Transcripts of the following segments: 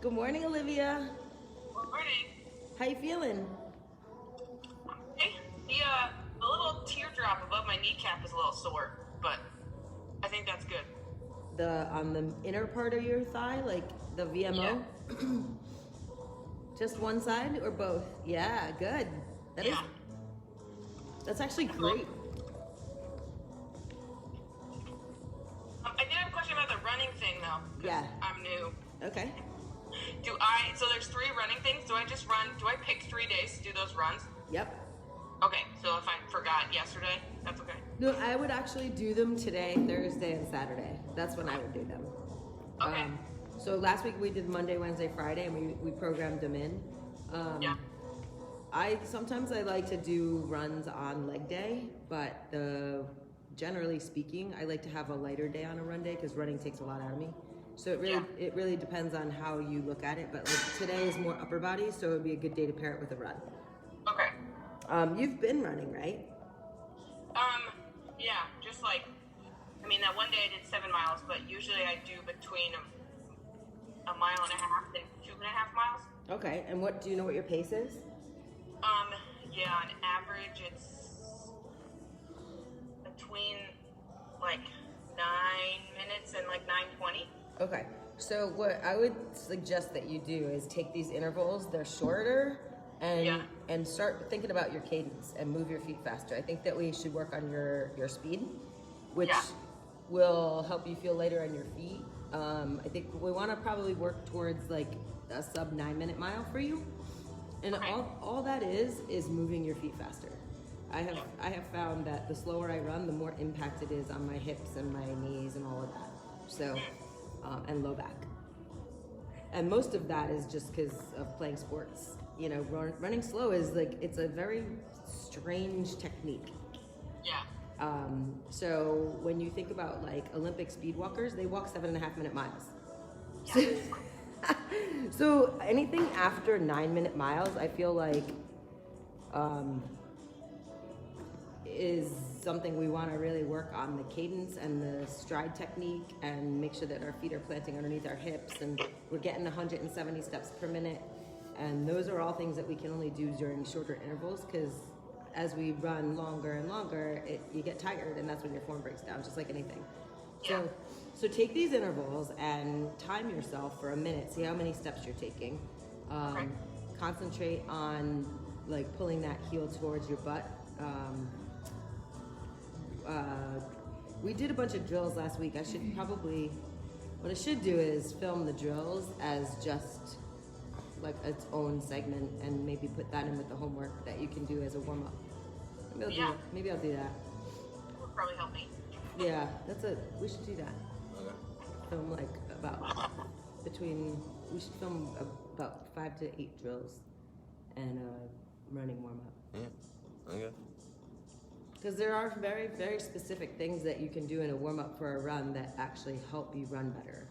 Good morning, Olivia. Good morning. How you feeling? Hey, the little teardrop above my kneecap is a little sore, but I think that's good. On the inner part of your thigh, like the VMO? Yeah. Just one side or both? Yeah, good. Yeah. That's actually great. I did have a question about the running thing though. Yeah. I'm new. Okay. So there's 3 running things. Do I pick 3 days to do those runs? Yep. Okay, so if I forgot yesterday, that's okay. No, I would actually do them today, Thursday, and Saturday. That's when I would do them. Okay. So last week we did Monday, Wednesday, Friday, and we programmed them in. Yeah. Sometimes I like to do runs on leg day, but generally speaking, I like to have a lighter day on a run day because running takes a lot out of me. So it really depends on how you look at it. But like today is more upper body, so it would be a good day to pair it with a run. Okay. You've been running, right? Yeah, just like, that one day I did 7 miles, but usually I do between a mile and a half and 2.5 miles. Okay, and do you know what your pace is? Yeah, on average it's between like 9 minutes and like 9:20. Okay, so what I would suggest that you do is take these intervals, they're shorter, and start thinking about your cadence and move your feet faster. I think that we should work on your speed, which will help you feel lighter on your feet. I think we want to probably work towards like a sub 9-minute mile for you. And all that is moving your feet faster. I have found that the slower I run, the more impact it is on my hips and my knees and all of that. So, and low back. And most of that is just because of playing sports. You know, running slow is it's a very strange technique. Yeah. So when you think about like Olympic speed walkers, they walk 7.5-minute miles. Yeah. So anything after 9-minute miles, I feel like is something we want to really work on the cadence and the stride technique and make sure that our feet are planting underneath our hips and we're getting 170 steps per minute. And those are all things that we can only do during shorter intervals because as we run longer and longer, you get tired and that's when your form breaks down, just like anything. Yeah. So take these intervals and time yourself for a minute. See how many steps you're taking. Concentrate on like pulling that heel towards your butt. We did a bunch of drills last week. What I should do is film the drills as just like its own segment and maybe put that in with the homework that you can do as a warm up. Maybe I'll do that. That would probably help me. Yeah, we should do that. Okay. Film like we should film about 5 to 8 drills and a running warm up. Yeah. Okay. Because there are very, very specific things that you can do in a warm up for a run that actually help you run better.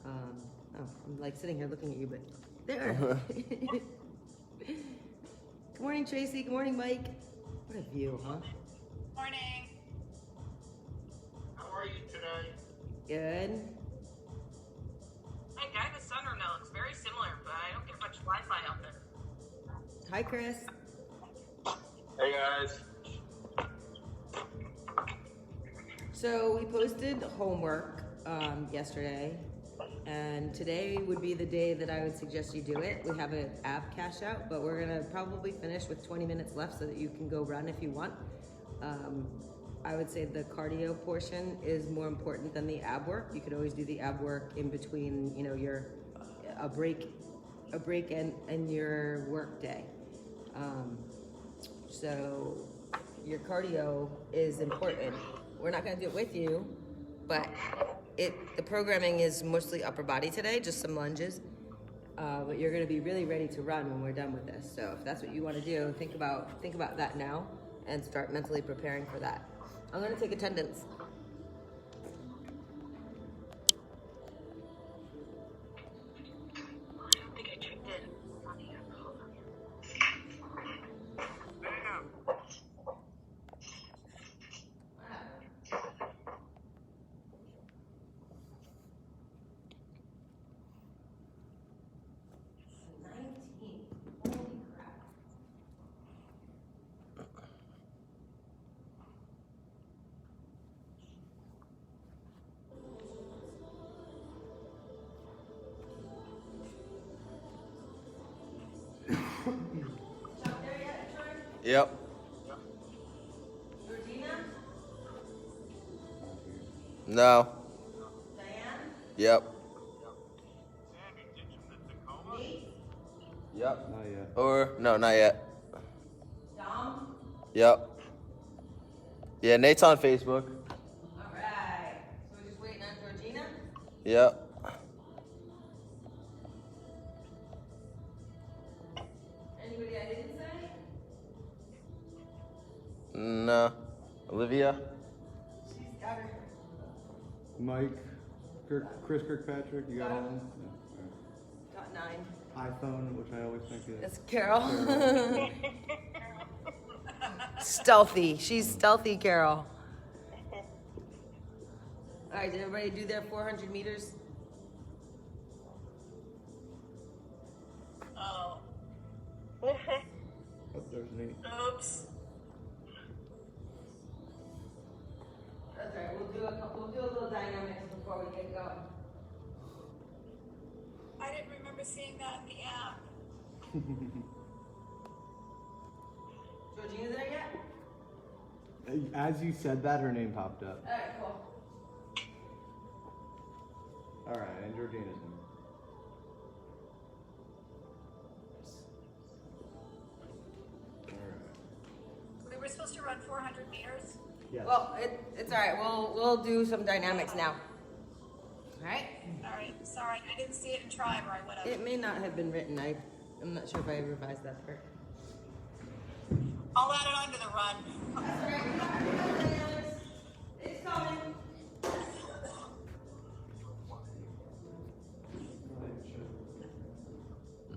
I'm like sitting here looking at you, but there. Good morning, Tracy. Good morning, Mike. What a view, huh? Morning. How are you today? Good. Hey, guy, the sunroom now looks very similar, but I don't get much Wi-Fi out there. Hi, Chris. Hey guys. So we posted homework yesterday, and today would be the day that I would suggest you do it. We have an ab cash out, but we're gonna probably finish with 20 minutes left so that you can go run if you want. I would say the cardio portion is more important than the ab work. You could always do the ab work in between, a break and your work day. So your cardio is important. We're not gonna do it with you, but the programming is mostly upper body today, just some lunges. But you're gonna be really ready to run when we're done with this. So if that's what you wanna do, think about that now and start mentally preparing for that. I'm gonna take attendance. I don't think I checked in. Yep. Georgina? No. Diane? Yep. Nate? Yep. Not yet. Or no, not yet. Dom? Yep. Yeah, Nate's on Facebook. Alright. So we're just waiting on Georgina? Yep. Anybody I didn't say? No. Olivia? She's got her. Mike, Chris Kirkpatrick, you got all of them? No. Got 9. All right. iPhone, which I always think is. That's Carol. Stealthy. She's stealthy, Carol. Alright, did everybody do their 400 meters? Oh. Oh, there's Nate. Oops. That's right. We'll do a little dynamics before we get going. I didn't remember seeing that in the app. Georgina there yet? As you said that, her name popped up. Alright, cool. All right, and Georgina's in. All right. We were supposed to run 400 meters. Yes. Well, it's alright. We'll do some dynamics now. Alright? All right. Sorry, I didn't see it in Tribe, or I would have. It may not have been written. I'm not sure if I revised that part. I'll add it onto the run. That's alright. It's coming.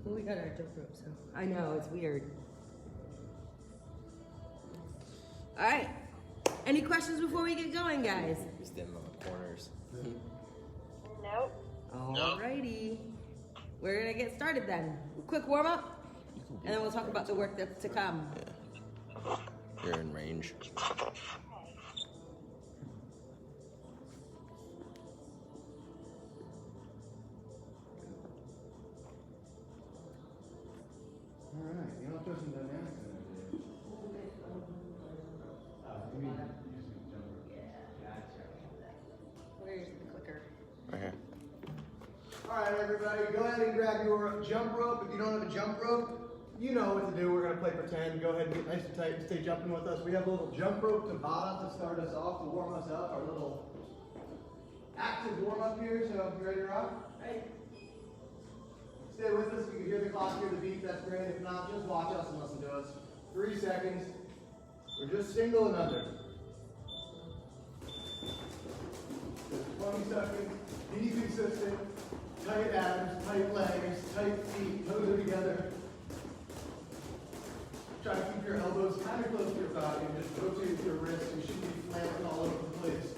Well, we got our jump rope, so I know it's weird. All right. Any questions before we get going, guys? He's standing on the corners. Nope. Alrighty. We're gonna get started then. Quick warm up, and then we'll talk about the work that's to come. Yeah. You're in range. All right, you don't throw some dynamics in there, do you? You mean using jump rope? Where's the clicker? Right here. All right, everybody, go ahead and grab your jump rope. If you don't have a jump rope, you know what to do. We're going to play pretend. Go ahead and get nice and tight and stay jumping with us. We have a little jump rope TABATA to start us off, to warm us up, our little active warm-up here. So, you ready to rock? Right. Stay with us. If you can hear the clock, hear the beat, that's great. If not, just watch us and listen to us. 3 seconds. We're just single and under. Just 20 seconds. Be consistent. Tight abs, tight legs, tight feet, toes are together. Try to keep your elbows kind of close to your body and just rotate with your wrists. You shouldn't be flailing all over the place.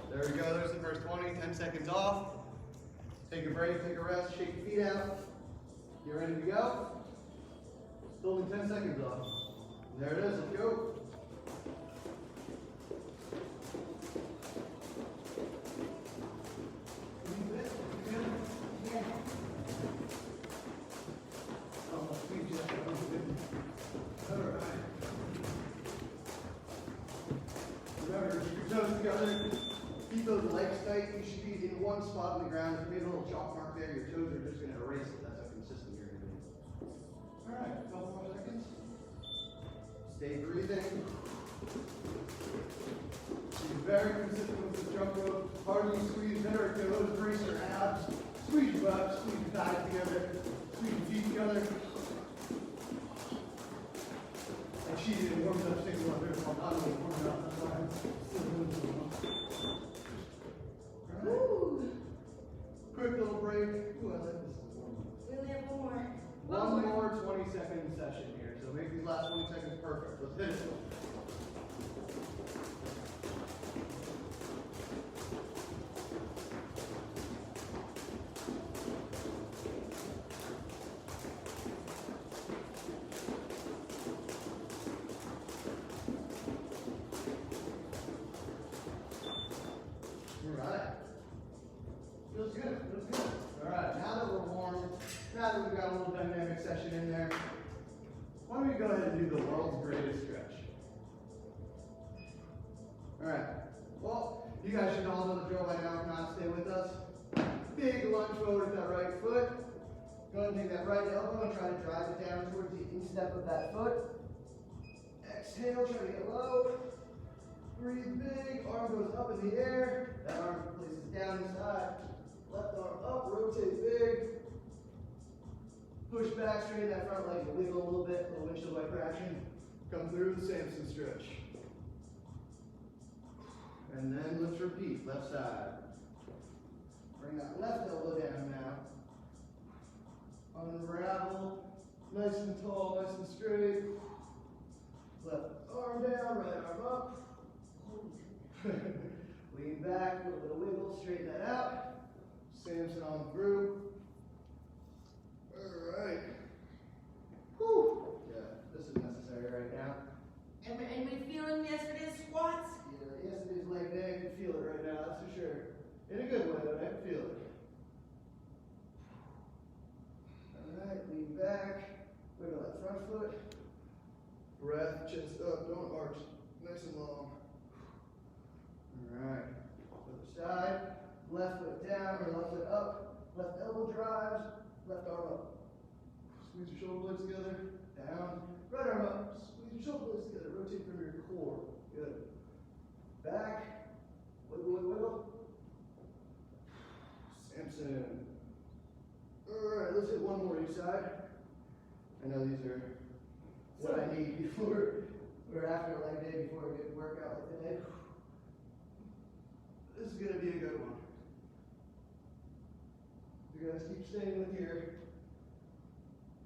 There we go, there's the first 20, 10 seconds off. Take a break, take a rest, shake your feet out. Get ready to go. Still only 10 seconds off. There it is, let's go. Remember, keep your toes together. Keep those legs tight. You should be in one spot on the ground. If you made a little chalk mark there, your toes are just going to erase it. That's how consistent you're going to be. All right, a couple more seconds. Stay breathing. Be very consistent with this jump rope. Hardly squeeze there. It goes. Brace your abs. Squeeze your butt. Squeeze your thighs together. Squeeze your feet together. I cheated and warmed up single under. I'm not really warmed up. That's why I'm still doing so well. All right. Quick little break. Ooh, I like this warm up. We only have one more. One more 20-second session here. So make these last 20 seconds perfect. Let's finish it. All right. Feels good. Feels good. All right. Now that we're warm, now that we've got a little dynamic session in there, why don't we go ahead and do the world's greatest stretch? All right. Well, you guys should all know the drill by now. If not, stay with us. Big lunge forward with that right foot. Go ahead and take that right elbow and try to drive it down towards the instep of that foot. Exhale, try to get low. Breathe big, arm goes up in the air. That arm places down inside. Left arm up, rotate big. Push back, straighten that front leg, wiggle a little bit, little windshield wiper action. Come through the Samson stretch. And then let's repeat, left side. Bring that left elbow down now. Unravel, nice and tall, nice and straight. Left arm down, right arm up. Lean back, a little bit of wiggle, straighten that out. Samson on through. All right. Whew. Yeah, this is necessary right now. Anybody feeling yesterday's squats? Yeah, yesterday's leg day, I can feel it right now, that's for sure. In a good way, but I can feel it. All right, lean back. Wiggle that front foot. Breath, chest up, don't arch. Nice and long. All right. Other side. Left foot down or left foot up. Left elbow drives. Left arm up. Squeeze your shoulder blades together. Down. Right arm up. Squeeze your shoulder blades together. Rotate from your core. Good. Back. Wiggle, wiggle, wiggle. Samson. Alright, let's hit one more each side. I know these are what I need before or after a leg day, before a good workout like today. This is gonna be a good one. You guys keep staying with your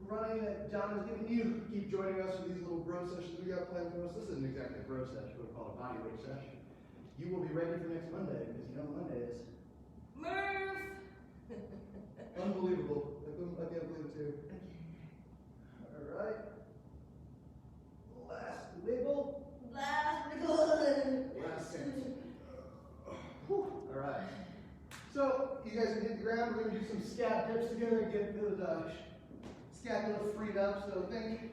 running that John has given you. Keep joining us for these little bro sessions we got planned for us. This isn't exactly a bro session, we'll call it a body weight session. You will be ready for next Monday, because you know what Monday is. Murph! Unbelievable. I can't believe it too. Alright. Last wiggle. Last wiggle. Last Samson. Alright. So, you guys can hit the ground. We're going to do some scap dips together, get those scapula freed up. So think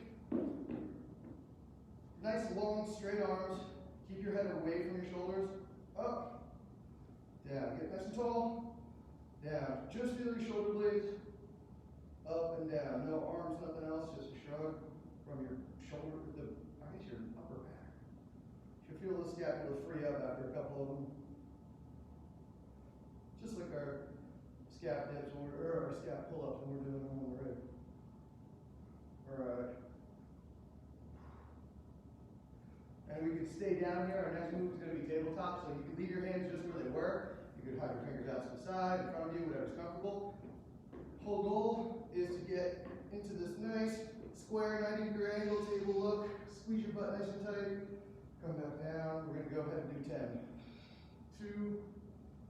nice long straight arms. Keep your head away from your shoulders. Up. Down. Get nice and tall. Down. Just feel your shoulder blades. Up and down. No arms, nothing else. Just a shrug from your shoulder to your upper back. You should feel the scapula free up after a couple of them. Just like our scap dips or our scap pull-ups when we're doing them on the rig. Alright. And we can stay down here. Our next move is going to be tabletop, so you can leave your hands just where they were. You can have your fingers out to the side, in front of you, whatever's comfortable. Whole goal is to get into this nice square 90-degree angle table look. Squeeze your butt nice and tight. Come back down. We're going to go ahead and do 10. 2.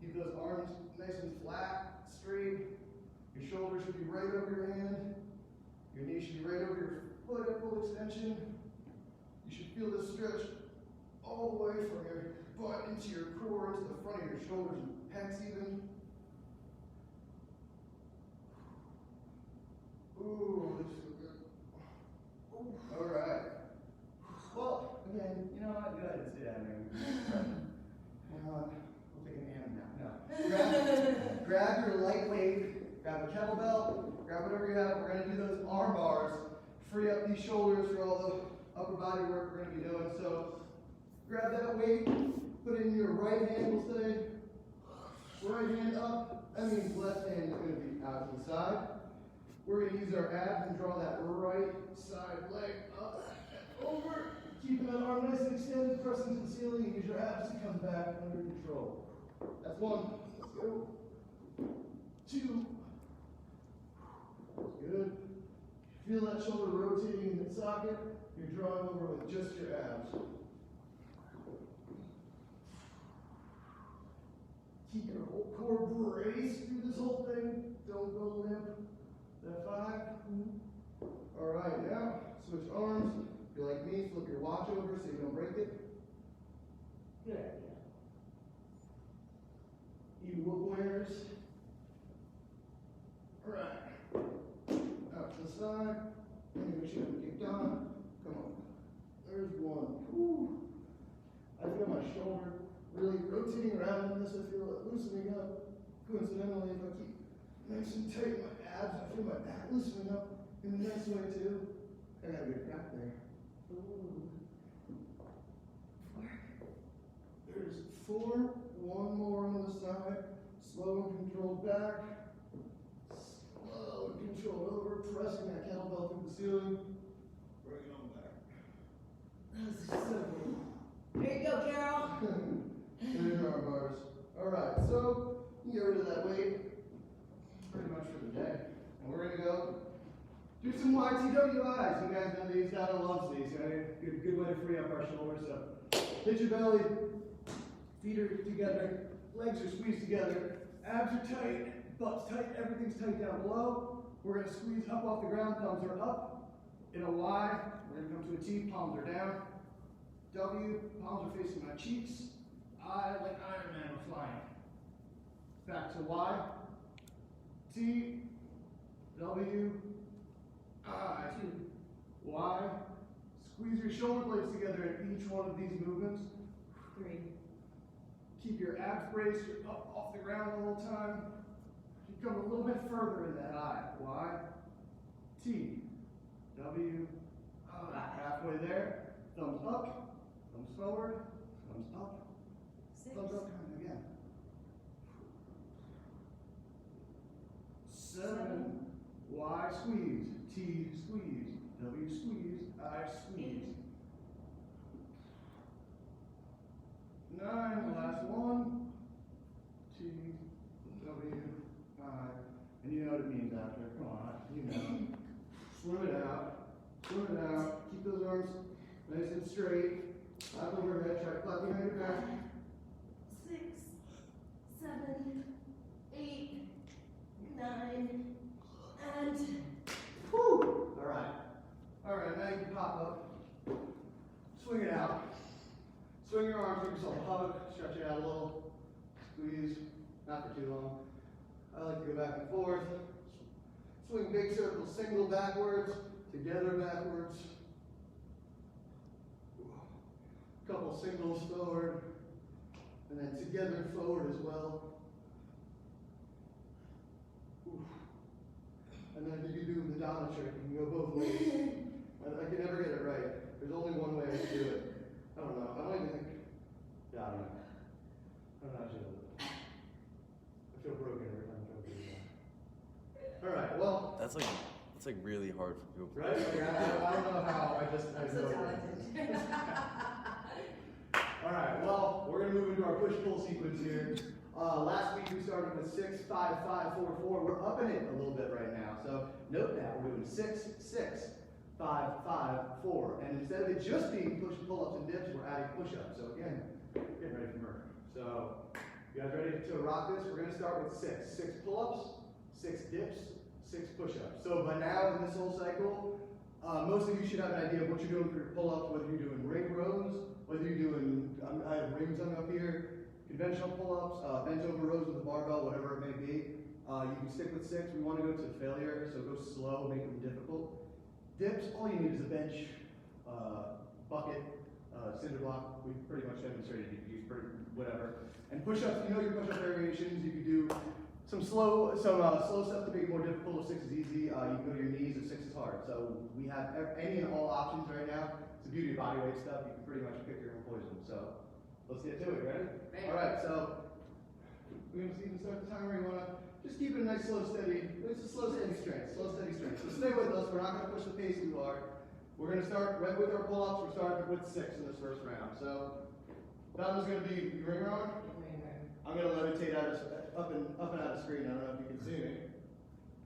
Keep those arms nice and flat, straight. Your shoulder should be right over your hand. Your knee should be right over your foot at full extension. You should feel this stretch all the way from your butt into your core, into the front of your shoulders and pecs even. Ooh, this feels good. All right. Well, again, you know what? Go ahead and sit down there. We'll take an AM now. No. Grab your lightweight, grab a kettlebell, grab whatever you have. We're going to do those arm bars. Free up these shoulders for all the upper body work we're going to be doing. So grab that weight, put it in your right hand, we'll say. Right hand up. That means left hand is going to be out to the side. We're going to use our abs and draw that right side leg up and over. Keeping that arm nice and extended, pressing to the ceiling, and use your abs to come back under control. That's 1. Let's go. 2. Good. Feel that shoulder rotating in the socket. You're drawing over with just your abs. Keep your whole core braced through this whole thing. Don't go limp. That 5. All right, now switch arms. If you're like me, flip your watch over so you don't break it. Good idea. You whoop wearers. All right. side. And make sure we kicked on. Come on. There's one. Whew. I feel my shoulder really rotating around in this. I feel it loosening up. Coincidentally, if I keep nice and tight my abs, I feel my back loosening up in a nice way too. I got a good crack there. Ooh. There's 4. One more on the side. Slow and controlled back. Slow and controlled over. Pressing that kettlebell through the ceiling. Bring it on back. That's 7. There you go, Carol. There's our bars. Alright, so you get rid of that weight pretty much for the day. And we're gonna go do some YTWIs. You guys know these, Dada loves these, right? Good way to free up our shoulders. So hit your belly, feet are together, legs are squeezed together, abs are tight, butt's tight, everything's tight down below. We're gonna squeeze up off the ground, thumbs are up. In a Y, we're gonna come to a T, palms are down. W, palms are facing my cheeks. I, like Iron Man, are flying. Back to Y, T, W, I, Y. Squeeze your shoulder blades together in each one of these movements. 3. Keep your abs braced, you're up off the ground the whole time. You come a little bit further in that I. Y, T, W, I. Halfway there. Thumbs up, thumbs forward, thumbs up, 6. thumbs up, and again. 7. Y squeeze, T squeeze, W squeeze, I squeeze. 9, last one. T, W, I. And you know what it means after. Come on, you know. Swim it out. Swim it out. Keep those arms nice and straight. Up overhead. Try to clap behind your back. 6, 7, 8, 9, and Whew. Alright. Alright, now you can pop up. Swing it out. Swing your arms, give yourself a hug, stretch it out a little. Squeeze. Not for too long. I like to go back and forth. Swing big circles, single backwards, together backwards. Couple singles forward, and then together forward as well. And then you can do the Donna trick. You can go both ways. I can never get it right. There's only one way to do it. I don't know. I don't even think. Yeah, I don't know. I don't know how to do it. I feel broken every time I try to do that. All right. Well. That's like really hard for people. Right? Like, I don't know how. I I'm so talented. All right. Well, we're gonna move into our push-pull sequence here. Last week we started with 6, 5, 5, 4, 4. We're upping it a little bit right now. So note that we're doing 6, 6, 5, 5, 4. And instead of it just being pull-ups and dips, we're adding push-ups. So again, getting ready for murder. So you guys ready to rock this? We're gonna start with 6. 6 pull-ups, 6 dips, 6 push-ups. So by now in this whole cycle, most of you should have an idea of what you're doing for your pull-ups, whether you're doing ring rows, whether you're doing, I have rings hung up here, conventional pull-ups, bent over rows with a barbell, whatever it may be. You can stick with 6. We want to go to failure, so go slow, make them difficult. Dips, all you need is a bench, bucket, cinder block. We pretty much demonstrated you can use whatever. And push-ups, you know your push-up variations. You can do some slow stuff to make it more difficult. If 6 is easy, you can go to your knees. If 6 is hard. So we have any and all options right now. It's the beauty of body weight stuff. You can pretty much pick your own poison. So let's get to it. Ready? All right. So we're going to even start the timer. You want to just keep it a nice, slow, steady. It's a slow, steady strength. Slow, steady strength. So stay with us. We're not going to push the pace too hard. We're going to start right with our pull-ups. We're starting with 6 in this first round. So Donna's going to be ring around. I'm going to levitate up and out of the screen. I don't know if you can see me.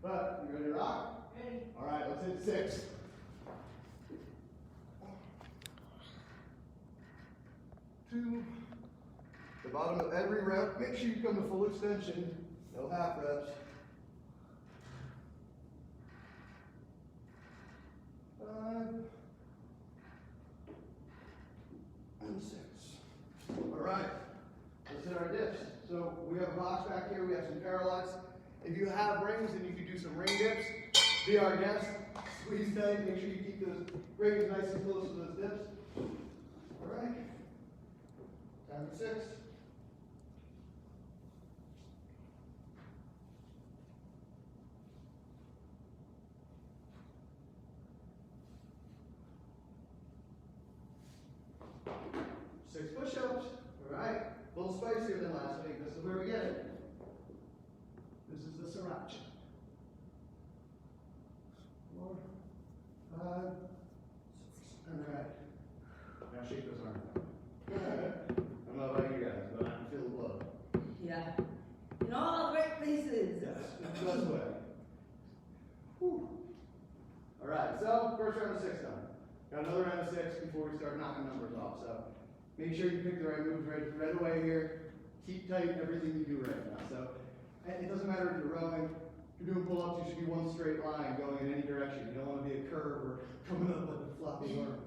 But you ready to rock? Ready. All right, let's hit 6. 2. The bottom of every rep. Make sure you come to full extension. No half reps. 5. And 6. All right. Let's hit our dips. So we have a box back here. We have some parallettes. If you have rings, then you can do some ring dips. Be our guest. Squeeze tight, make sure you keep those rings nice and close to those dips. All right. Time for 6. Six push-ups. All right. A little spicier than last week. This is where we get it. This is the sriracha. 4, 5. All right. Now shake those arms out. I don't know about you guys, but I can feel the blood. Yeah. In all the right places. Yes, that's the best way. Whew. All right, so first round of 6 done. Got another round of 6 before we start knocking numbers off. So make sure you pick the right moves right away here. Keep tight everything you do right now. So it doesn't matter if you're rowing. If you're doing pull-ups, you should be one straight line going in any direction. You don't want to be a curve or coming up like a floppy arm.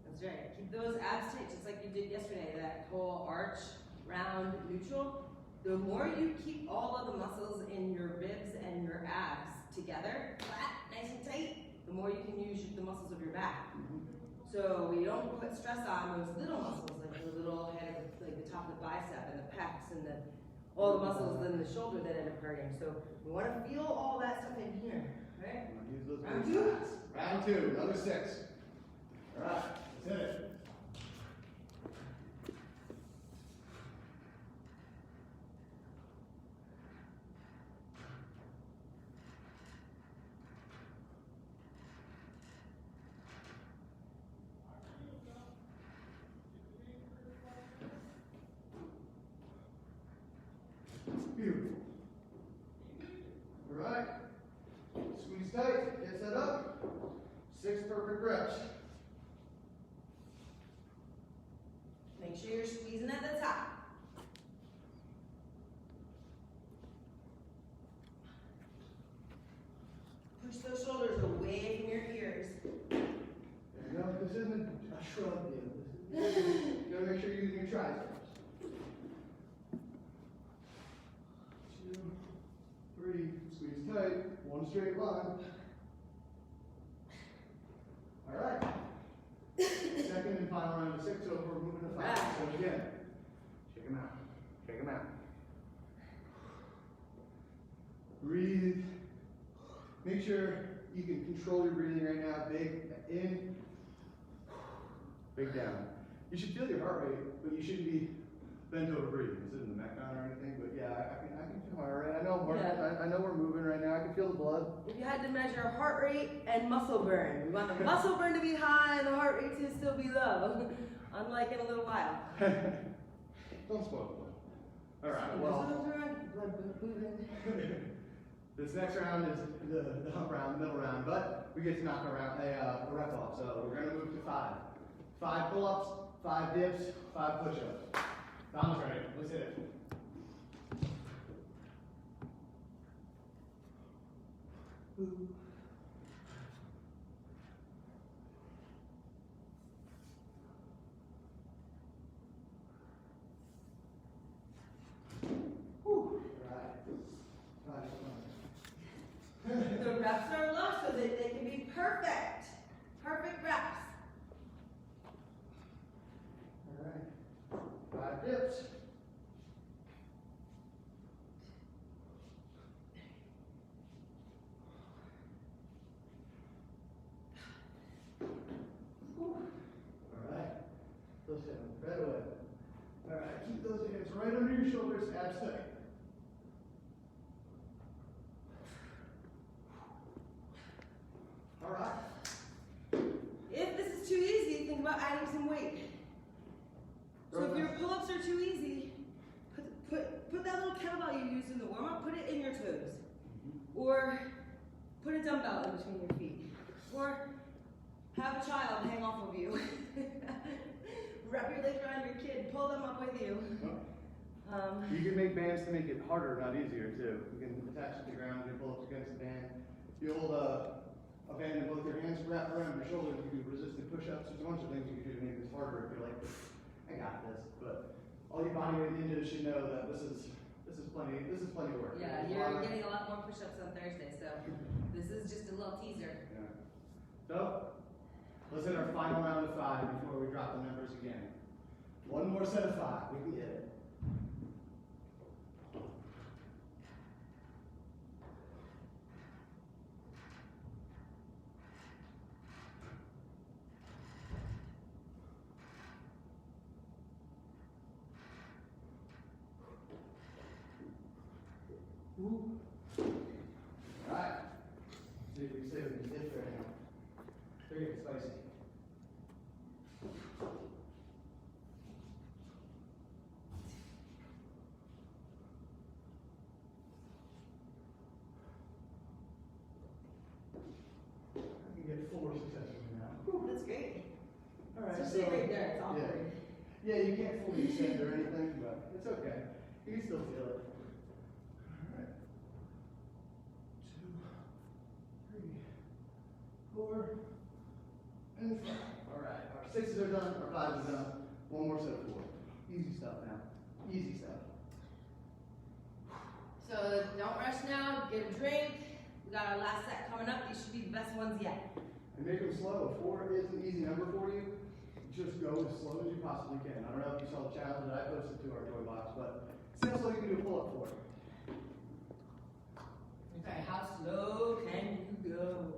That's right. Keep those abs tight, just like you did yesterday. That whole arch, round, neutral. The more you keep all of the muscles in your ribs and your abs together, flat, nice and tight, the more you can use the muscles of your back. So we don't put stress on those little muscles, like the little head, like the top of the bicep and the pecs and all the muscles in the shoulder that end up hurting. So we want to feel all that stuff in here, right? Use those Round big 2. squats. Round 2, another 6. All right, let's hit it. Beautiful. All right. Squeeze tight. Get set up. 6 perfect reps. Make sure you're squeezing at the top. Push those shoulders away from your ears. There you go. This isn't a shrug deal. You gotta make sure you're using your triceps. 2, 3. Squeeze tight. 1 straight line. All right. Second and final round of 6, so we're moving to 5. So again, shake them out. Shake them out. Breathe. Make sure you can control your breathing right now. Big in, big down. You should feel your heart rate, but you shouldn't be bent over breathing. This isn't the Metcon or anything, but yeah, I can feel my heart rate. I know we're moving right now. I can feel the blood. If you had to measure heart rate and muscle burn, we want the muscle burn to be high and the heart rate to still be low, unlike in a little while. Don't spoil it. All right, well. This next round is the hump round, the middle round, but we get to knock a rep off. So we're gonna move to 5. 5 pull-ups, 5 dips, 5 push-ups. Tom's ready. Let's hit it. The reps are low so that they can be perfect. Perfect reps. All right. 5 dips. All right. Those hands right away. All right. Keep those hands right under your shoulders, abs tight. All right. If this is too easy, think about adding some weight. So if your pull-ups are too easy, put that little kettlebell you used in the warm-up, put it in your toes. Or put a dumbbell in between your feet. Or have a child hang off of you. Wrap your legs around your kid, pull them up with you. You can make bands to make it harder, not easier, too. You can attach it to the ground and pull up against the band. You hold a band in both your hands, wrap around your shoulders. You do resisted push-ups. There's a bunch of things you can do to make this harder if you're like, I got this. But all your body weight ninjas should know that this is plenty work. Yeah, you're getting a lot more push-ups on Thursday, so this is just a little teaser. Yeah. So, let's hit our final round of 5 before we drop the numbers again. One more set of 5, we can get it. Alright. See if we can stay with these dips right now. They're getting spicy. I can get 4 successfully now. Ooh, that's great. Alright, Especially right there, it's awkward. Yeah, you can't fully ascend or anything, but it's okay. You can still feel it. Alright. 2, 3, 4, and 5. Alright, our 6s are done, our 5s are done. One more set of 4. Easy stuff now. Easy stuff. So don't rush now, get a drink. We got our last set coming up. These should be the best ones yet. And make them slow. 4 is an easy number for you. Just go as slow as you possibly can. I don't know if you saw the challenge that I posted to our toy box, but see how slow you can do a pull-up for it. Okay, how slow can you go?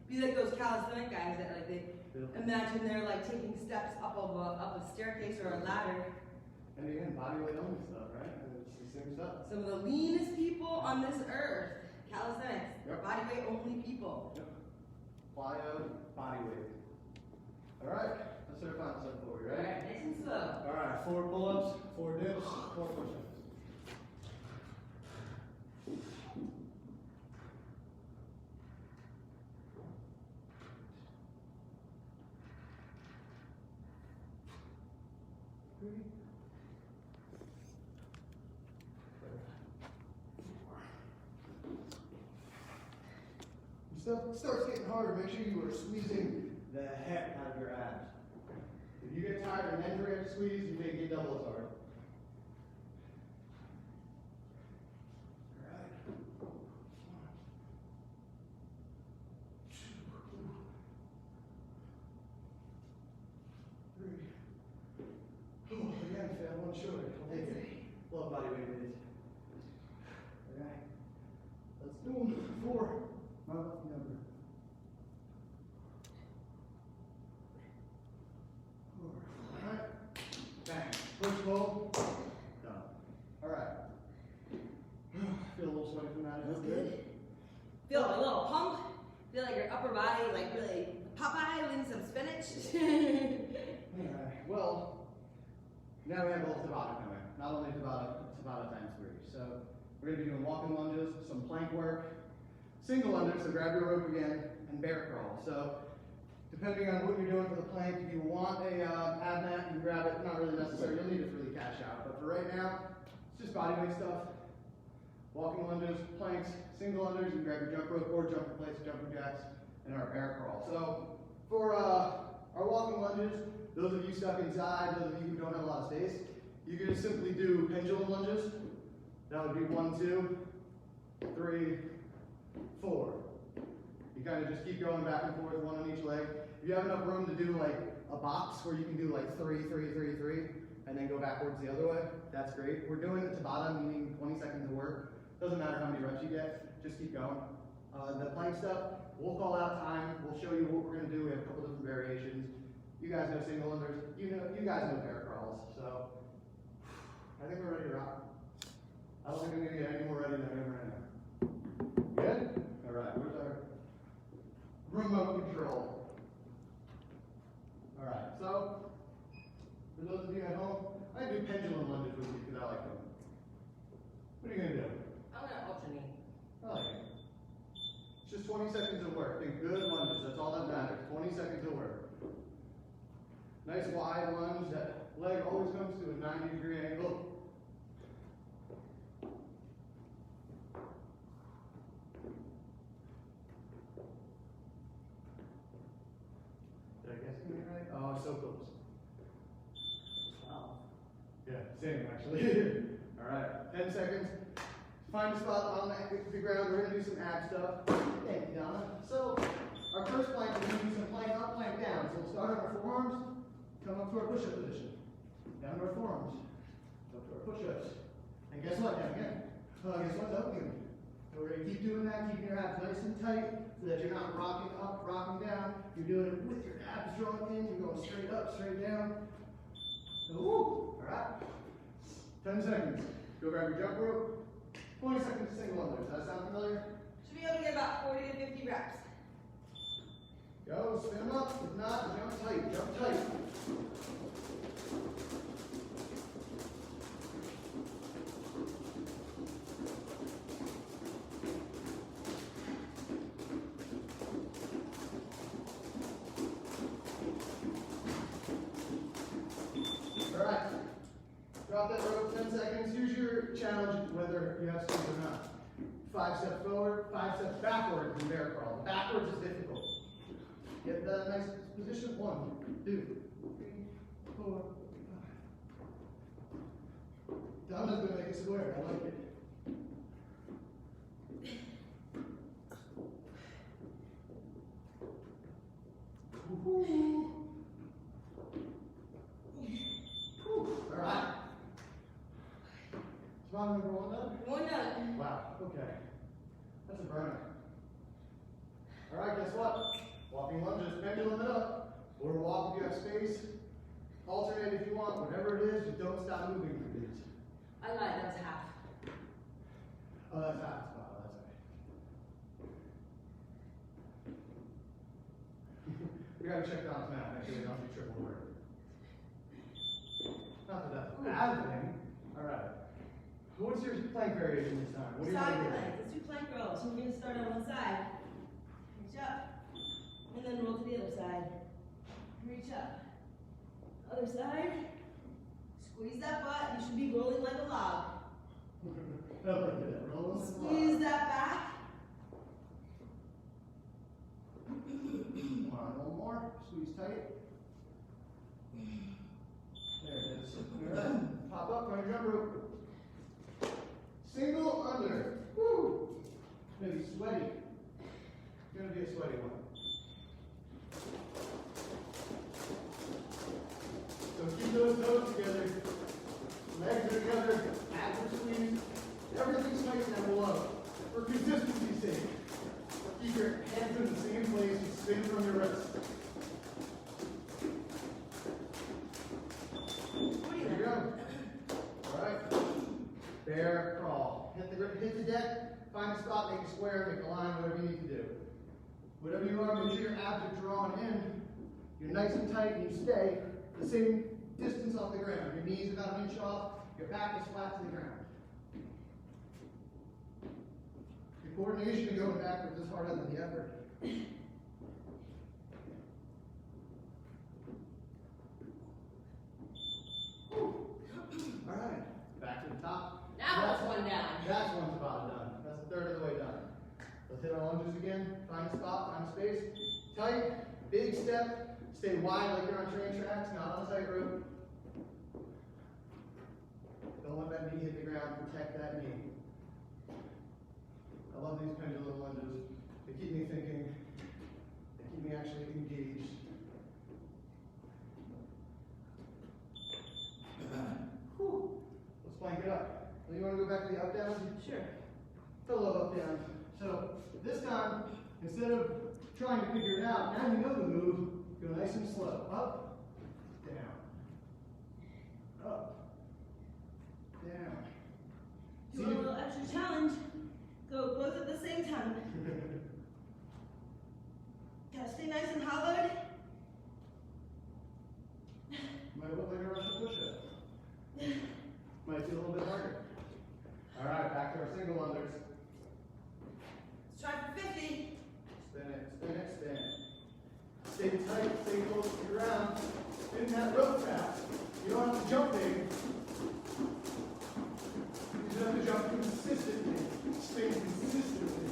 Be like those calisthenic guys that like they imagine they're like taking steps up a staircase or a ladder. And again, body weight only stuff, right? And it's the same stuff. Some of the leanest people on this earth, calisthenics, Yep. body weight only people. Yep. Plyo, body weight. All right, let's start final set for you, All right? right, nice and slow. All right, 4 pull-ups, 4 dips, 4 push-ups. Stuff starts getting harder. Make sure you are squeezing the heck out of your abs. If you get tired and then forget to squeeze, you may get double as hard. All right. 1, 2, 3. Oh, again, fail 1 short. I'll take it. Love body weight with it. All right. Let's do them. 4. My lucky number. 4. Alright. Bang. Push pull. Done. Alright. Feel a little sweaty from that. That's good. Feel a little pump. Feel like your upper body, like really Popeye, eating some spinach. Alright. Well, now we have a little Tabata coming. Not only Tabata times 3. So we're going to be doing walking lunges, some plank work, single unders, so grab your rope again, and bear crawl. So, depending on what you're doing for the plank, if you want a ab mat, you can grab it. Not really necessary. You'll need it for the cash out. But for right now, it's just body weight stuff. Walking lunges, planks, single unders. You can grab your jump rope or jumper plates, jumper jacks, and our bear crawl. So, for our walking lunges, those of you stuck inside, those of you who don't have a lot of space, you can just simply do pendulum lunges. That would be 1, 2, 3, 4. You kind of just keep going back and forth, 1 on each leg. If you have enough room to do like a box where you can do like 3, 3, 3, 3, and then go backwards the other way, that's great. We're doing the Tabata, meaning 20 seconds of work. Doesn't matter how many reps you get, just keep going. The plank stuff, we'll call out time. We'll show you what we're going to do. We have a couple different variations. You guys know single unders. You guys know bear crawls. So I think we're ready to rock. I don't think I'm going to get any more ready than I am right now. Good? All right, where's our remote control? All right, so for those of you at home, I do pendulum lunges with you because I like them. What are you going to do? I'm gonna alternate. I like it. It's just 20 seconds of work. Think good lunges, that's all that matters. 20 seconds of work. Nice wide lunge, that leg always comes to a 90-degree angle. Did I guess it right? Oh, so close. Wow. Yeah, same actually. All right, 10 seconds. Find a spot on the ground. We're going to do some ab stuff. Thank you, Donna. So, our first plank, we're going to do some plank up, plank down. So we'll start on our forearms, come up to our push-up position. Down to our forearms, up to our push-ups. And guess what? Down again. Guess what? Up again. So we're going to keep doing that, keeping your abs nice and tight so that you're not rocking up, rocking down. You're doing it with your abs drawn in. You're going straight up, straight down. Woo! All right. 10 seconds. Go grab your jump rope. 20 seconds single under. Does that sound familiar? Should be able to get about 40 to 50 reps. Go, spin them up. If not, jump tight. Jump tight. Alright. Drop that rope 10 seconds. Here's your challenge, whether you have skills or not. 5 steps forward, 5 steps backward in bear crawl. Backwards is difficult. Get that nice position. 1, 2, 3, 4, 5. Donna's gonna make a square. I like it. Alright. Spot number 1 done? 1 done. Wow, okay. That's a burner. Alright, guess what? Walking lunges, pendulum it up. Or walk if you have space. Alternate if you want, whatever it is, just don't stop moving for these. I lied, that's half. Oh, that's half spot. Oh, that's okay. We gotta check Don's math, make sure we don't do triple work. Not that that's a bad thing. Alright. What's your plank variation this time? What do you Side want to do? plank. Let's do plank rolls. We're going to start on one side. Reach up. And then roll to the other side. Reach up. Other side. Squeeze that butt. You should be rolling like a log. I like that. Roll this Squeeze that back. Come on, one more. Squeeze tight. There it is. Alright. Pop up on your jump rope. Single under. Woo! It's gonna be sweaty. It's gonna be a sweaty one. So keep those toes together. Legs are together. Abs are squeezed. Everything's nice and below. For consistency's sake. Keep your hands in the same place. You spin from your wrist. There you go. Alright. Bear crawl. Hit the deck, find a spot, make a square, make a line, whatever you need to do. Whatever you are, make sure your abs are drawn in. You're nice and tight and you stay the same distance off the ground. Your knees about an inch off, your back is flat to the ground. Your coordination of going backwards is harder than the effort. Alright, back to the top. Now that's one down. That's one spot done. That's a third of the way done. Let's hit our lunges again. Find a spot, find a space. Tight, big step. Stay wide like you're on train tracks, not on a tightrope. Don't let that knee hit the ground. Protect that knee. I love these pendulum lunges. They keep me thinking. They keep me actually engaged. Whew. Let's plank it up. So you want to go back to the up down? Sure. Fellow up down. So this time, instead of trying to figure it out, now you know the move. Go nice and slow. Up, down. Up, down. Do a little extra challenge. Go both at the same time. Gotta stay nice and hollowed. Might look like a Russian push-up. Might feel a little bit harder. All right, back to our single unders. Let's try for 50. Spin it, spin it, spin it. Stay tight, stay close to the ground. Spin that rope fast. You don't have to jump big. You just have to jump consistently. Stay consistently.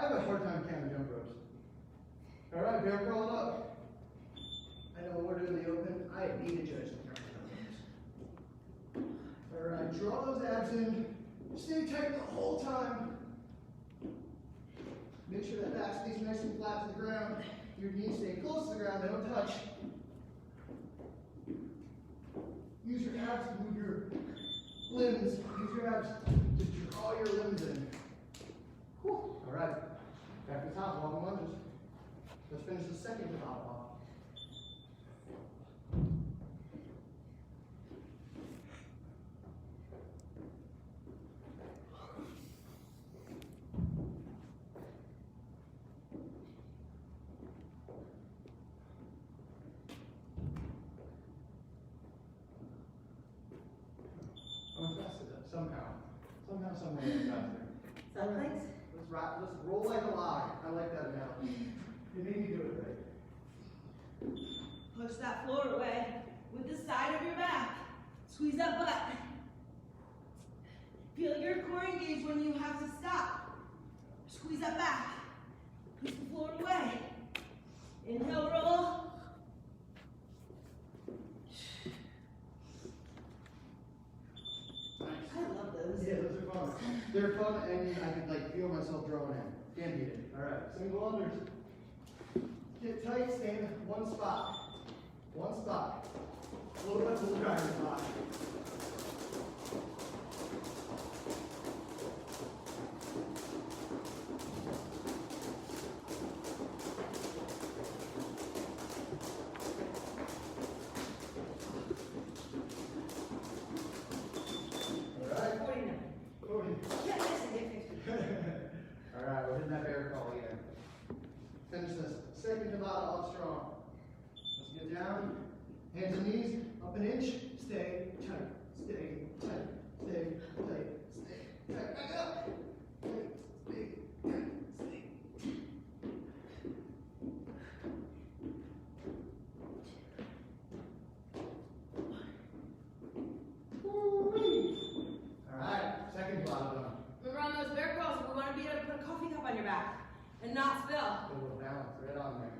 I have a hard time counting jump ropes. All right, bear crawl it up. I know we're doing the open. I need to judge the jump ropes. All right, draw those abs in. Stay tight the whole time. Make sure that back stays nice and flat to the ground. Your knees stay close to the ground, they don't touch. Use your abs to move your limbs. Use your abs to draw your limbs in. Whew. All right, back to the top, long lunges. Let's finish the second top off. I'm faster though, somehow, some way I'm faster. Sound thanks? Let's roll like a log. I like that analogy. You made me do it right. Push that floor away with the side of your back. Squeeze that butt. Feel your core engage when you have to stop. Squeeze that back. Push the floor away. Inhale, roll. I love those. Yeah, those are fun. They're fun, and I can like feel myself drawing in. Can't beat it. All right, single unders. Get tight, stay in one spot. One spot. A little bit of a driver spot. All right. 49. 40. Yeah, yes, I get 50. All right, we're hitting that bear crawl again. Finish this. Second Tabata off strong. Let's get down. Hands and knees, up an inch. Stay tight. Stay tight. Stay tight. Stay tight. Back up. Tight. Stay tight. Stay. Woo-wee. All right, second Tabata done. Remember on those bear crawls, we want to be able to put a coffee cup on your back and not spill. A little balance right on there.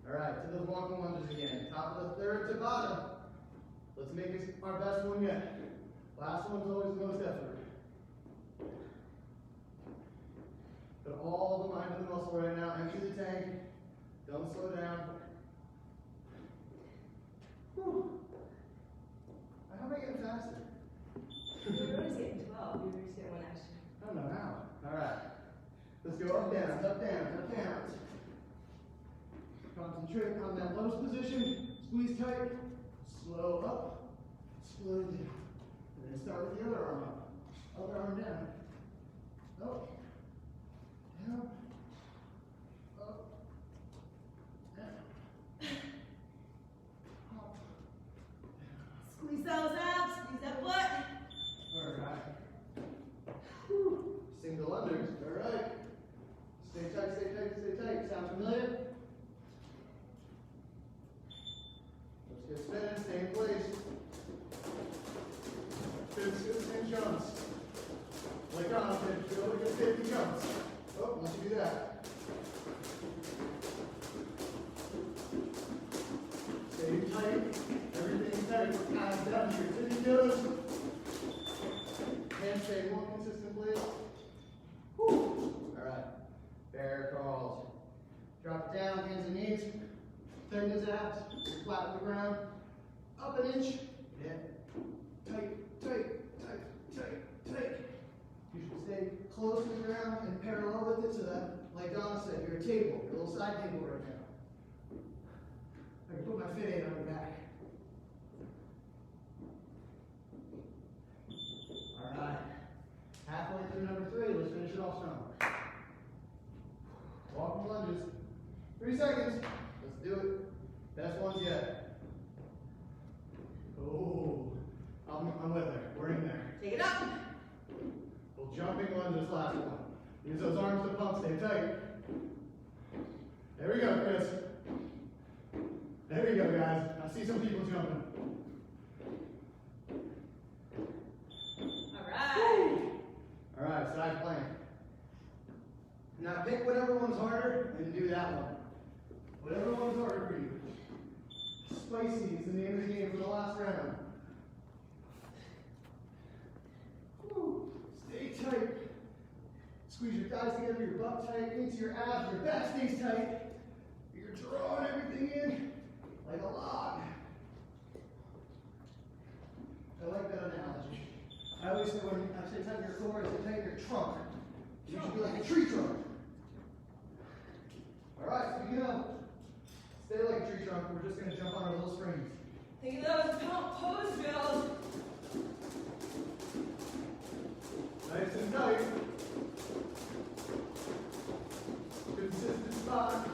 All right, to those walking lunges again. Top of the third Tabata. Let's make this our best one yet. Last one's always the most effort. Put all the mind to the muscle right now. Empty the tank. Don't slow down. Whew. How am I getting faster? You're always getting 12. You always get one extra. I don't know how. All right. Let's go up, down, up, down, up, down. Concentrate on that lotus position. Squeeze tight. Slow up. Slow down. And then start with the other arm up. Other arm down. Up. Down. Up. Down. Up. Squeeze those abs, squeeze that butt. All right. Whew. Single unders. All right. Stay tight, stay tight, stay tight. Sound familiar? Let's get spinning, stay in place. 10 jumps. Like on, feel like a 50 jumps. Oh, once you do that. Stay tight. Everything tight. We're kind of down to your tippy toes. And stay more consistent, please. Whew. All right. Bear crawls. Drop it down, hands and knees. Tighten his abs. Flat to the ground. Up an inch. Yeah. Tight, tight, tight, tight, tight. You should stay close to the ground and parallel with it so that, like Donna said, you're a table, you're a little side table right now. I can put my fit aid on your back. All right. Halfway through number 3, let's finish it off strong. Walking lunges. 3 seconds. Let's do it. Best ones yet. Oh, I'm with her. We're in there. Take it up. Well, jumping lunge this last one. Use those arms to pump. Stay tight. There we go, Chris. There we go, guys. I see some people jumping. All right. All right, side plank. Now pick whatever one's harder and do that one. Whatever one's harder for you. Spicy is the name of the game for the last round. Woo. Stay tight. Squeeze your thighs together, your butt tight into your abs, your back stays tight. You're drawing everything in like a log. I like that analogy. I always say when I say tighten your core, I say tighten your trunk. You should be like a tree trunk. Alright, so you know, stay like a tree trunk. We're just going to jump on our little springs. Think of those pose drills. Nice and tight. Consistent spot.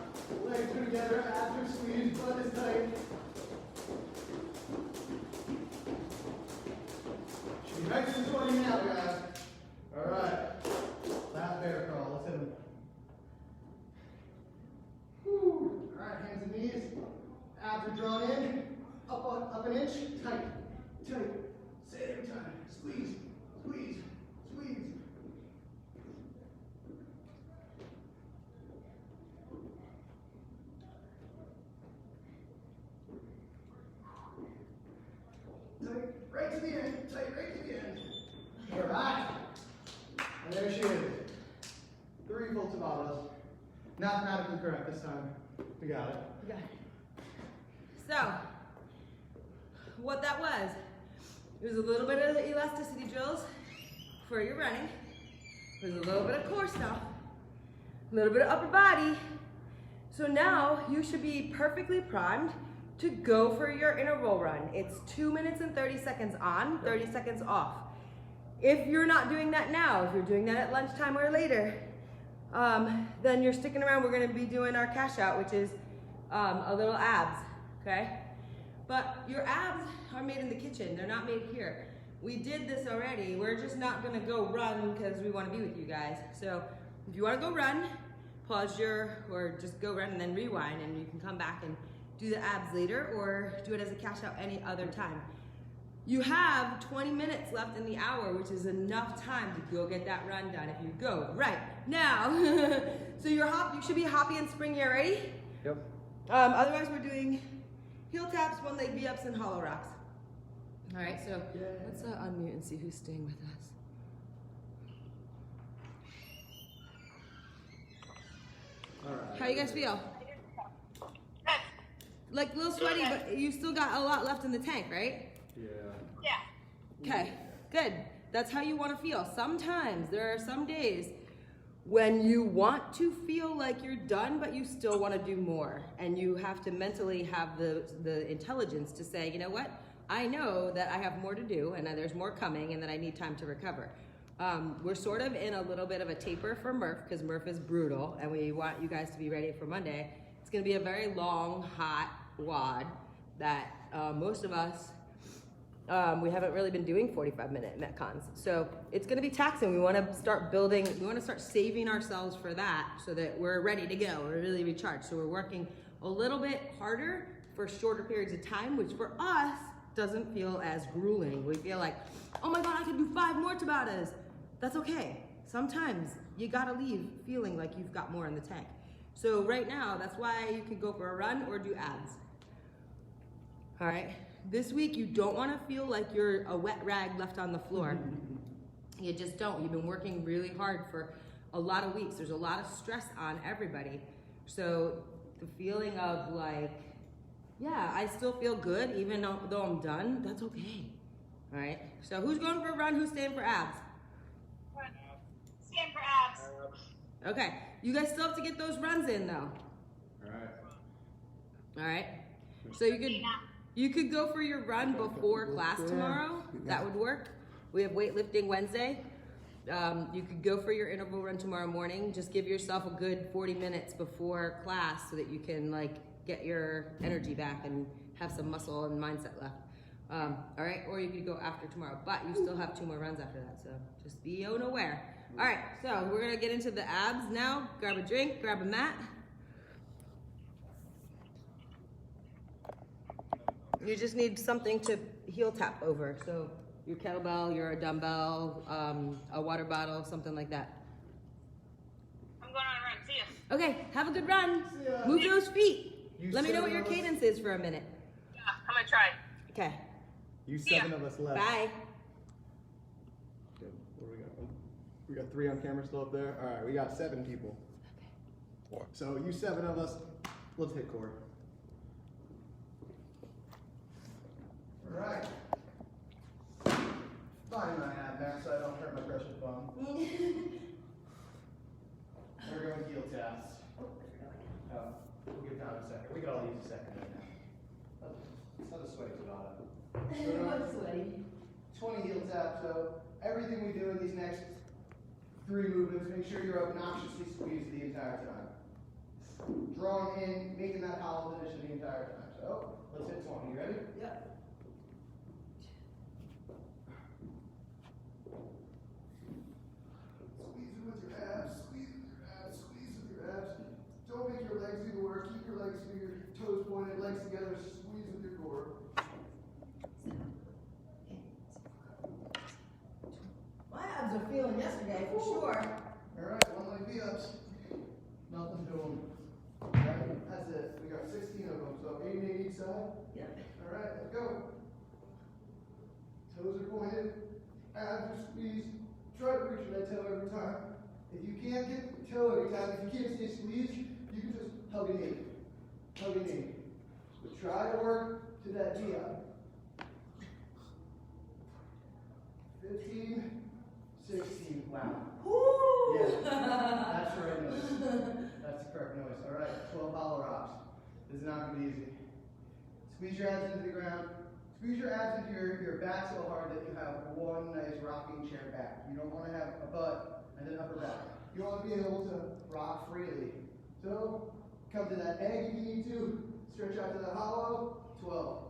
Legs are together, abs are squeezed, butt is tight. Should be nice and sweaty now, guys. Alright. Last bear crawl. Let's hit them. Whew. Alright, hands and knees. Abs are drawn in. Up an inch. Tight. Tight. Say it every time. Squeeze. Squeeze. Squeeze. Tight right to the end. Tight right to the end. Alright. And there she is. 3 full Tabatas. Mathematically correct this time. We got it. You got it. So, what that was, it was a little bit of elasticity drills for your running. It was a little bit of core stuff, a little bit of upper body. So now you should be perfectly primed to go for your interval run. It's 2 minutes and 30 seconds on, 30 seconds off. If you're not doing that now, if you're doing that at lunchtime or later, then you're sticking around. We're gonna be doing our cash out, which is a little abs, okay? But your abs are made in the kitchen. They're not made here. We did this already. We're just not gonna go run because we wanna be with you guys. So if you wanna go run, pause or just go run and then rewind, and you can come back and do the abs later or do it as a cash out any other time. You have 20 minutes left in the hour, which is enough time to go get that run done if you go right now. So you should be hoppy and springy already. Yep. Otherwise, we're doing heel taps, one leg V-ups, and hollow rocks. All right, so let's unmute and see who's staying with us. All right. How you guys feel? Like a little sweaty, but you still got a lot left in the tank, right? Yeah. Yeah. Okay, good. That's how you want to feel. Sometimes there are some days when you want to feel like you're done, but you still want to do more. And you have to mentally have the intelligence to say, you know what? I know that I have more to do and that there's more coming and that I need time to recover. We're sort of in a little bit of a taper for Murph because Murph is brutal and we want you guys to be ready for Monday. It's going to be a very long, hot WOD that most of us, we haven't really been doing 45-minute Metcons. So it's going to be taxing. We want to start building, we want to start saving ourselves for that so that we're ready to go. We're really recharged. So we're working a little bit harder for shorter periods of time, which for us doesn't feel as grueling. We feel like, oh my God, I could do 5 more Tabatas. That's okay. Sometimes you got to leave feeling like you've got more in the tank. So right now, that's why you could go for a run or do abs. All right. This week, you don't want to feel like you're a wet rag left on the floor. You just don't. You've been working really hard for a lot of weeks. There's a lot of stress on everybody. So the feeling of like, yeah, I still feel good even though I'm done, that's okay. All right. So who's going for a run? Who's staying for abs? Stand for abs. Okay. You guys still have to get those runs in though. All right. All right. So you could go for your run before class tomorrow. That would work. We have weightlifting Wednesday. You could go for your interval run tomorrow morning. Just give yourself a good 40 minutes before class so that you can like get your energy back and have some muscle and mindset left. All right, or you could go after tomorrow, but you still have 2 more runs after that, so just be unaware. All right, so we're gonna get into the abs now. Grab a drink, grab a mat. You just need something to heel tap over, so your kettlebell, your dumbbell, a water bottle, something like that. I'm going on See ya. Okay, have a good run. See ya. Move those feet. You Let me know what seven your of us- cadence is for a minute. Yeah, I'm gonna try. Okay, You See ya. 7 of us left. bye. Good. What do we got? We got 3 on camera still up there. All right, we got 7 people. Four. So you 7 of us, let's hit core. All right. Find my ab there so I don't hurt my precious bum. We're going heel taps. We'll give time a second. We could all use a second right now. Let's have a sweaty Tabata. I'm sweaty. 20 heel taps. So everything we do in these next 3 movements, make sure you're obnoxiously squeezed the entire time. Drawing in, making that hollow position the entire time. So let's hit 20. You ready? Yep. Squeeze it with your abs, squeeze with your abs, squeeze with your abs. Don't make your legs do the work. Keep your legs to your toes pointed, legs together, squeeze with your core. My abs are feeling yesterday for sure. Alright, 1 leg V-ups. Nothing to them. Alright, that's it. We got 16 of them, so 8 and 8 each side. Yep. Alright, let's go. Toes are pointed, abs are squeezed. Try to reach for that toe every time. If you can't get the toe every time, if you can't stay squeezed, you can just hug a knee. Hug a knee. But try to work to that V-up. 15, 16, wow. Woo! Yeah, that's the right noise. That's the correct noise. All right, 12 hollow rocks. This is not going to be easy. Squeeze your abs into the ground. Squeeze your abs into your back so hard that you have one nice rocking chair back. You don't want to have a butt and then upper back. You want to be able to rock freely. So, come to that egg if you need to. Stretch out to the hollow. 12.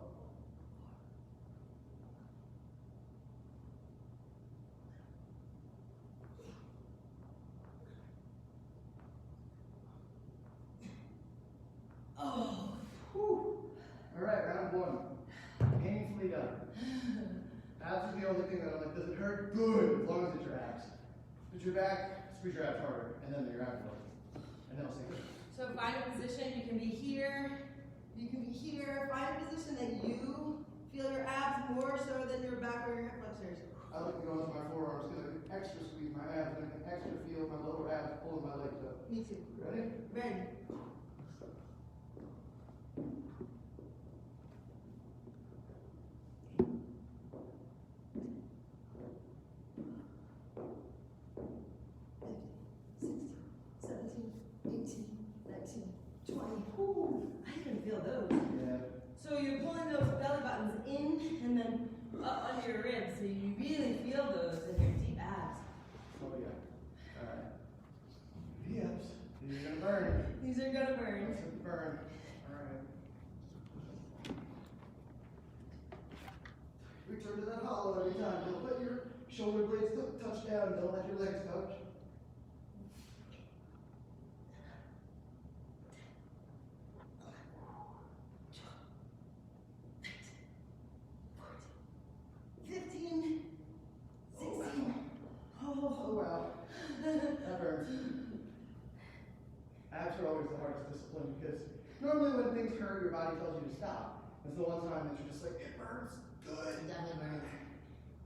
Oh. Whew. All right, round 1. Painfully done. Abs is the only thing that I'm like, does it hurt? Good, as long as it's your abs. Put your back, squeeze your abs harder, and then your abs harder. And then I'll say good. So find a position. You can be here. You can be here. Find a position that you feel your abs more so than your back or your hip flexors. I like to go into my forearms because I can extra squeeze my abs and I can extra feel my lower abs pulling my legs up. Me too. Ready? Ready. I can feel those. Yeah. So you're pulling those belly buttons in and then up under your ribs, so you really feel those in your deep abs. Oh yeah. All right. V-ups. These are gonna burn. These are gonna burn. Let's hit the burn. All right. Return to that hollow every time. Don't let your shoulder blades touch down. Don't let your legs touch. Oh wow. That burns. Abs are always the hardest discipline because normally when things hurt, your body tells you to stop. It's the one time that you're just like, it burns. Good. It definitely burns.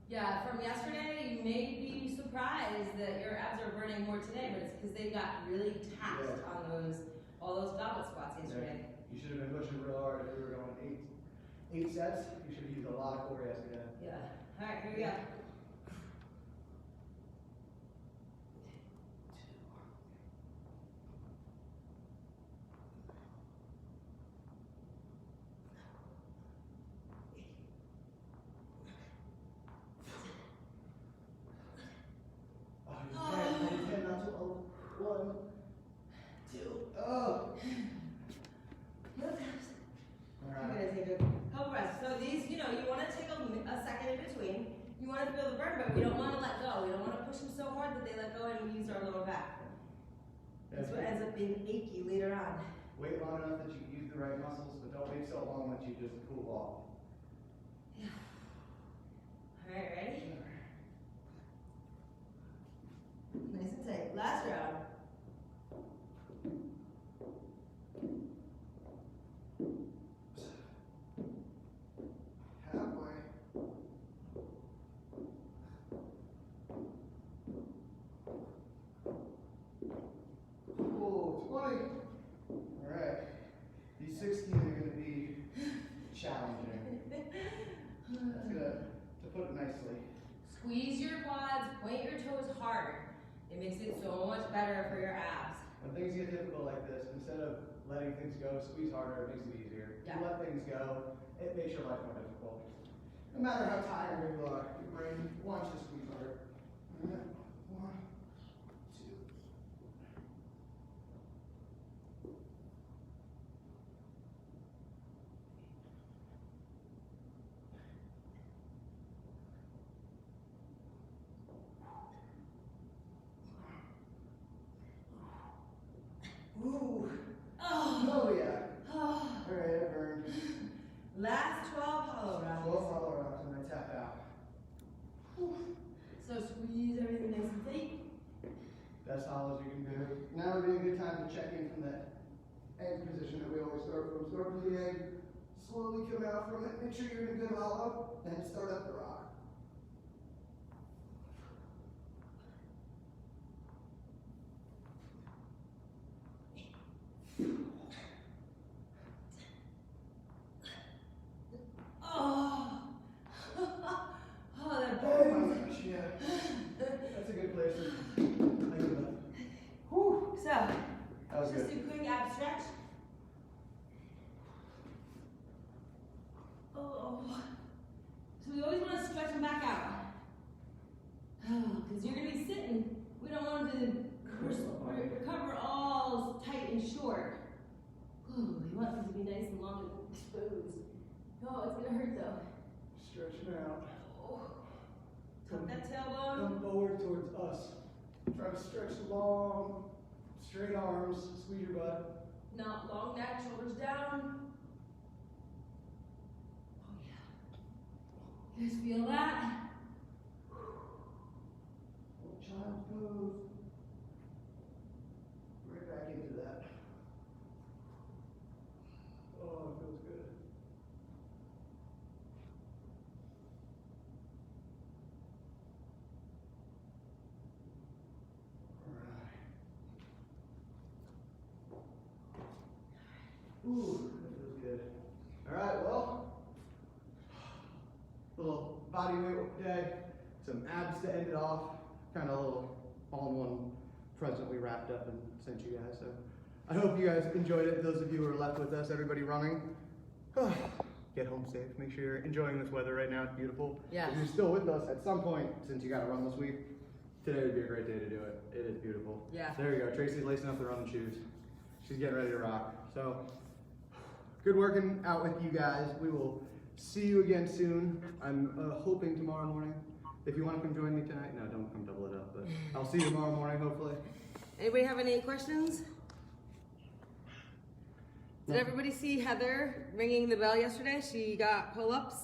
Yeah, from yesterday, you may be surprised that your abs are burning more today, but it's because they got really taxed on all those goblet squats yesterday. Yeah. You should have been pushing real hard if we were going 8 sets. You should have used a lot of core yesterday. Yeah. All right, here we go. You want to feel the burn, but we don't want to let go. We don't want to push them so hard that they let go and we use our lower back. That's what ends up being achy later on. Wait long enough that you can use the right muscles, but don't wait so long that you just cool off. Yeah. All right, ready? Nice and tight. Last round. All right. These 16 are going to be challenging. That's good, to put it nicely. Squeeze your quads, point your toes hard. It makes it so much better for your abs. When things get difficult like this, instead of letting things go, squeeze harder, it makes it easier. If Yeah. you let things go, it makes your life more difficult. No matter how tired you are, your brain wants you to squeeze harder. All right. 1, 2. Ooh. Oh yeah. All right, I burned. Last 12 hollow 12 rounds. hollow rocks and I tap out. So squeeze everything nice and tight. Best hollows you can do. Now would be a good time to check in from that egg position that we always start from. Start from the egg, slowly come out from it. Make sure you're in a good hollow, and start up the rock. Oh, oh, that Oh my burns. gosh, yeah. That's a good place to think of that. Whew. So, That was just good. a quick ab stretch. Oh, so we always want to stretch them back out. Because you're going to be sitting. We don't want them to recover all tight and short. Ooh, we want them to be nice and long and exposed. Oh, it's going to hurt though. Stretch it out. Oh, tuck that tailbone. Come forward towards us. Try to stretch long, straight arms, squeeze your butt. Now, long neck, shoulders down. Oh yeah. You guys feel that? Little child's pose. Right back into that. Oh, it feels good. All right. Ooh, that feels good. All right, well, little body weight day, some abs to end it off, kind of a little all-in-one present we wrapped up and sent you guys. So I hope you guys enjoyed it. Those of you who are left with us, everybody running, get home safe. Make sure you're enjoying this weather right now. It's beautiful. Yes. If you're still with us at some point, since you got to run this week, today would be a great day to do it. It is beautiful. Yeah. There you go. Tracy's lacing up the running shoes. She's getting ready to rock. So good working out with you guys. We will see you again soon. I'm hoping tomorrow morning. If you want to come join me tonight, no, don't come double it up. But I'll see you tomorrow morning, hopefully. Anybody have any questions? Did everybody see Heather ringing the bell yesterday? She got pull-ups.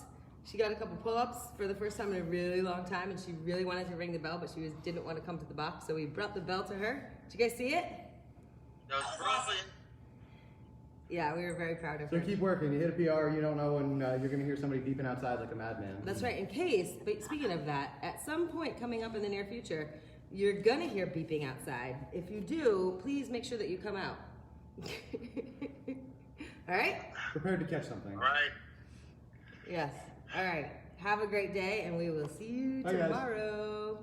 She got a couple pull-ups for the first time in a really long time, and she really wanted to ring the bell, but didn't want to come to the box, so we brought the bell to her. Did you guys see it? That was brilliant. Yeah, we were very proud of So her. keep working. You hit a PR, you don't know when you're going to hear somebody beeping outside like a madman. That's right. In case, but speaking of that, at some point coming up in the near future, you're gonna hear beeping outside. If you do, please make sure that you come out. All right? Prepared to catch something. Right. Yes. All right. Have a great day, and we will see you Bye, guys. tomorrow.